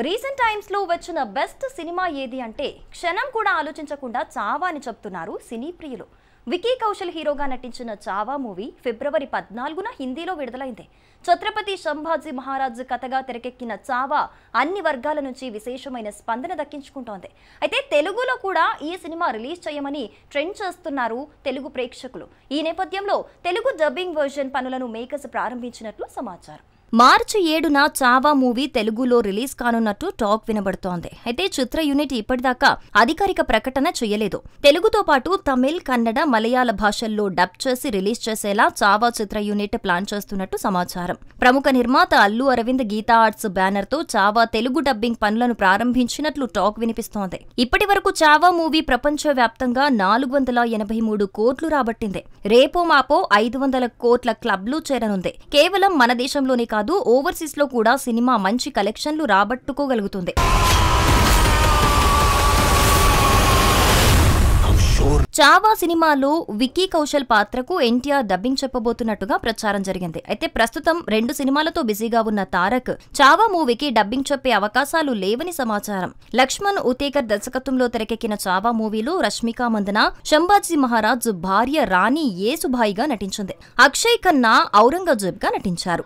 Recent times లో వచ్చిన best cinema ఏది అంటే క్షణం కూడా ఆలోచించకుండా చావా అని చెప్తున్నారు సినీ ప్రియులు. వికీ కౌశల్ హీరోగా నటించిన చావా మూవీ ఫిబ్రవరి 14న హిందీలో విడుదలైంది. ఛత్రపతి సంభాజీ మహారాజ్ కథగా తెరకెక్కిన చావా అన్ని వర్గాల నుంచి విశేషమైన స్పందన దక్కించుకుంటోంది. అయితే తెలుగులో కూడా ఈ సినిమా రిలీజ్ చేయమని ట్రెండ్ చేస్తున్నారు తెలుగు ప్రేక్షకులు. ఈ నేపథ్యంలో తెలుగు డబ్బింగ్ వర్జన్ పనులను మేకర్స్ ప్రారంభించినట్లు సమాచారం. మార్చి 7న చావా మూవీ తెలుగులో రిలీజ్ కానున్నట్టు టాక్ వినబడుతోంది. అయితే చిత్ర యూనిట్ ఇప్పటిదాకా అధికారిక ప్రకటన చేయలేదు. తెలుగుతో పాటు తమిళ్, కన్నడ, మలయాళ భాషల్లో డబ్ చేసి రిలీజ్ చేసేలా చావా చిత్ర యూనిట్ ప్లాన్ చేస్తున్నట్టు సమాచారం. ప్రముఖ నిర్మాత అల్లు అరవింద్ గీతా ఆర్ట్స్ బ్యానర్ తో చావా తెలుగు డబ్బింగ్ పనులను ప్రారంభించినట్లు టాక్ వినిపిస్తోంది. ఇప్పటి వరకు చావా మూవీ ప్రపంచవ్యాప్తంగా 483 కోట్లు రాబట్టింది. రేపో మాపో 500 కోట్ల క్లబ్లు చేరనుంది. కేవలం మన దేశంలోనే కాదు, ఓవర్సీస్ లో కూడా సినిమా మంచి కలెక్షన్లు రాబట్టుకోగలుగుతుంది. చావా సినిమాలో వికీ కౌశల్ పాత్రకు ఎన్టీఆర్ డబ్బింగ్ చెప్పబోతున్నట్టుగా ప్రచారం జరిగింది. అయితే ప్రస్తుతం 2 సినిమాలతో బిజీగా ఉన్న తారక్ చావా మూవీకి డబ్బింగ్ చెప్పే అవకాశాలు లేవని సమాచారం. లక్ష్మణ్ ఉతేకర్ దర్శకత్వంలో తెరకెక్కిన చావా మూవీలో రష్మిక మందన సంభాజీ మహారాజ్ భార్య రాణి యేసుభాయిగా నటించింది. అక్షయ్ ఖన్నా ఔరంగజేబ్ గా నటించారు.